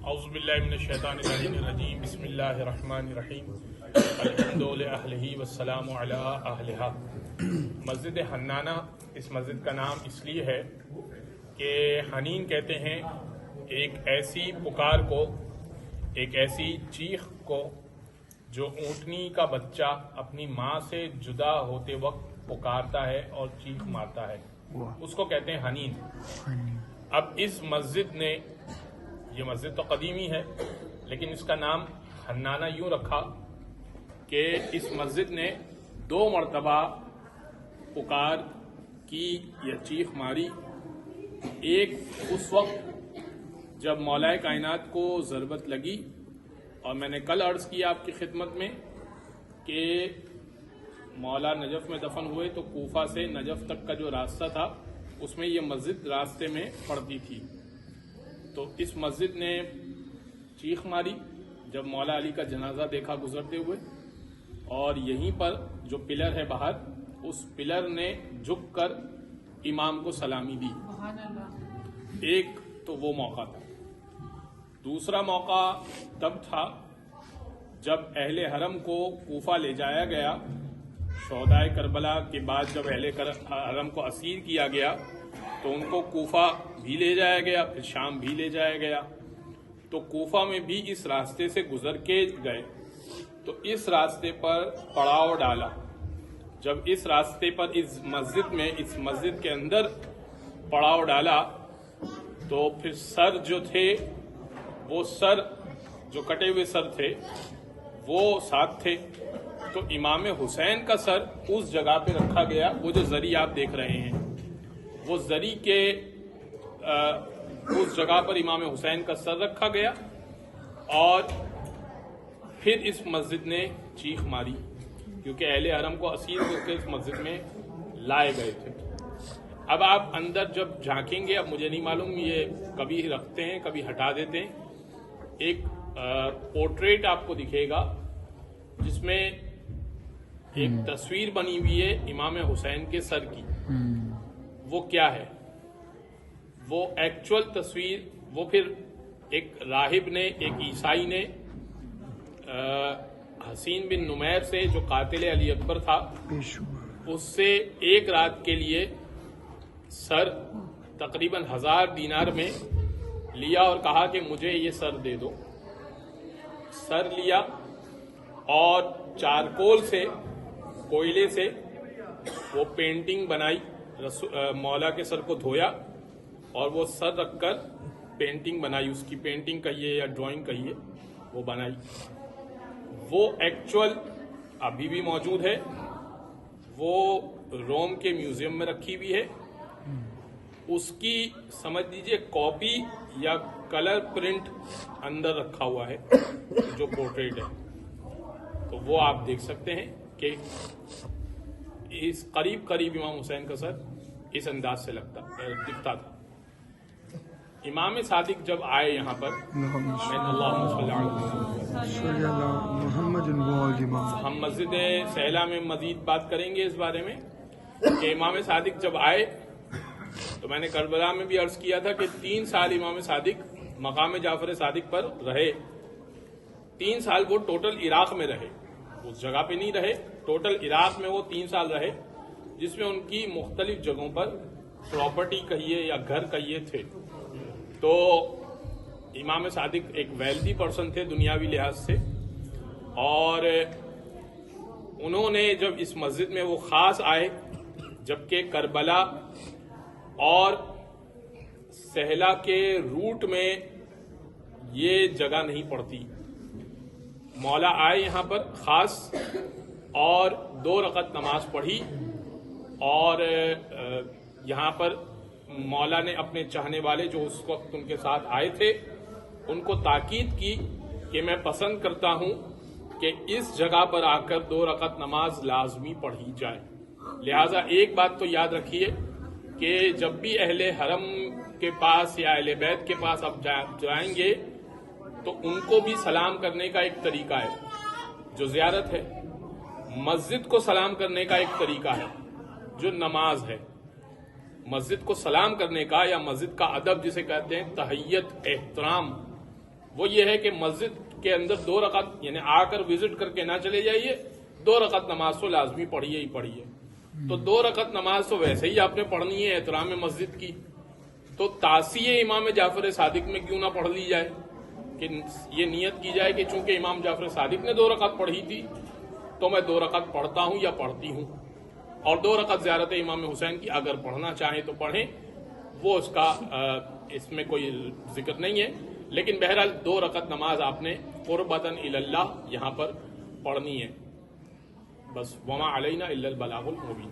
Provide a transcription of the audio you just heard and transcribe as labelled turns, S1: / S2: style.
S1: اعوذ باللہ من الشیطان الرجیم بسم اللہ الرحمن الرحیم الحمد للہ والسلام علی اہلہا۔ مسجد حنانہ اس مسجد کا نام اس لیے ہے کہ حنین کہتے ہیں ایک ایسی پکار کو، ایک ایسی چیخ کو جو اونٹنی کا بچہ اپنی ماں سے جدا ہوتے وقت پکارتا ہے اور چیخ مارتا ہے، اس کو کہتے ہیں حنین۔ اب اس مسجد نے، یہ مسجد تو قدیمی ہے لیکن اس کا نام حنانہ یوں رکھا کہ اس مسجد نے 2 مرتبہ پکار کی یا چیخ ماری۔ ایک اس وقت جب مولا کائنات کو ضربت لگی، اور میں نے کل عرض کیا آپ کی خدمت میں کہ مولا نجف میں دفن ہوئے تو کوفہ سے نجف تک کا جو راستہ تھا اس میں یہ مسجد راستے میں پڑتی تھی، تو اس مسجد نے چیخ ماری جب مولا علی کا جنازہ دیکھا گزرتے ہوئے، اور یہیں پر جو پلر ہے باہر، اس پلر نے جھک کر امام کو سلامی دی۔ ایک تو وہ موقع تھا۔ دوسرا موقع تب تھا جب اہل حرم کو کوفہ لے جایا گیا، شہدائے کربلا کے بعد جب اہل حرم کو اسیر کیا گیا تو ان کو کوفہ بھی لے جایا گیا، پھر شام بھی لے جایا گیا، تو کوفہ میں بھی اس راستے سے گزر کے گئے، تو اس راستے پر پڑاؤ ڈالا۔ جب اس راستے پر اس مسجد کے اندر پڑاؤ ڈالا تو پھر سر جو تھے، وہ سر جو کٹے ہوئے سر تھے وہ ساتھ تھے، تو امام حسین کا سر اس جگہ پہ رکھا گیا۔ وہ جو زری آپ دیکھ رہے ہیں، وہ زری کے اس جگہ پر امام حسین کا سر رکھا گیا، اور پھر اس مسجد نے چیخ ماری کیونکہ اہل حرم کو اسیر کر کے اس مسجد میں لائے گئے تھے۔ اب آپ اندر جب جھانکیں گے، اب مجھے نہیں معلوم یہ کبھی رکھتے ہیں کبھی ہٹا دیتے ہیں، ایک پورٹریٹ آپ کو دکھے گا جس میں ایک تصویر بنی ہوئی ہے امام حسین کے سر کی۔ وہ کیا ہے؟ وہ ایکچول تصویر، وہ پھر ایک راہب نے، ایک عیسائی نے حسین بن نمیر سے، جو قاتل علی اکبر تھا، اس سے 1 رات کے لیے سر تقریباً 1000 دینار میں لیا اور کہا کہ مجھے یہ سر دے دو۔ سر لیا اور چارکول سے، کوئلے سے وہ پینٹنگ بنائی، مولا کے سر کو دھویا اور وہ سر رکھ کر پینٹنگ بنائی، اس کی پینٹنگ کہیے یا ڈرائنگ کہیے، وہ بنائی۔ وہ ایکچول ابھی بھی موجود ہے، وہ روم کے میوزیم میں رکھی ہوئی ہے۔ اس کی سمجھ لیجئے کاپی یا کلر پرنٹ اندر رکھا ہوا ہے جو پورٹریٹ ہے، تو وہ آپ دیکھ سکتے ہیں کہ اس قریب امام حسین کا سر اس انداز سے دکھتا تھا۔ امام صادق جب آئے یہاں پر، ہم مسجد سہلا میں مزید بات کریں گے اس بارے میں کہ امام صادق جب آئے تو میں نے کربلا میں بھی عرض کیا تھا کہ 3 سال امام صادق مقام جعفر صادق پر رہے۔ 3 سال وہ ٹوٹل عراق میں رہے، اس جگہ پہ نہیں رہے، ٹوٹل عراق میں وہ 3 سال رہے، جس میں ان کی مختلف جگہوں پر پراپرٹی کہیے یا گھر کہیے تھے۔ تو امام صادق ایک ویلدی پرسن تھے دنیاوی لحاظ سے، اور انہوں نے جب اس مسجد میں وہ خاص آئے، جبکہ کربلا اور سہلا کے روٹ میں یہ جگہ نہیں پڑتی، مولا آئے یہاں پر خاص اور 2 رکعت نماز پڑھی، اور یہاں پر مولا نے اپنے چاہنے والے جو اس وقت ان کے ساتھ آئے تھے ان کو تاکید کی کہ میں پسند کرتا ہوں کہ اس جگہ پر آ کر 2 رکعت نماز لازمی پڑھی جائے۔ لہٰذا ایک بات تو یاد رکھیے کہ جب بھی اہل حرم کے پاس یا اہل بیت کے پاس آپ جائیں گے تو ان کو بھی سلام کرنے کا ایک طریقہ ہے جو زیارت ہے، مسجد کو سلام کرنے کا ایک طریقہ ہے جو نماز ہے۔ مسجد کو سلام کرنے کا یا مسجد کا ادب جسے کہتے ہیں تحیت، احترام، وہ یہ ہے کہ مسجد کے اندر 2 رکعت یعنی آ کر وزٹ کر کے نہ چلے جائیے، 2 رکعت نماز تو لازمی پڑھیے ہی پڑھیے. تو 2 رکعت نماز تو ویسے ہی آپ نے پڑھنی ہے احترام مسجد کی، تو تاسیہ امام جعفر صادق میں کیوں نہ پڑھ لی جائے کہ یہ نیت کی جائے کہ چونکہ امام جعفر صادق نے 2 رکعت پڑھی تھی تو میں 2 رکعت پڑھتا ہوں یا پڑھتی ہوں. اور 2 رکعت زیارت امام حسین کی اگر پڑھنا چاہیں تو پڑھیں، وہ اس میں کوئی ذکر نہیں ہے، لیکن بہرحال 2 رکعت نماز آپ نے قربتاً الی اللہ یہاں پر پڑھنی ہے. بس وما علینا الا البلاغ المبین.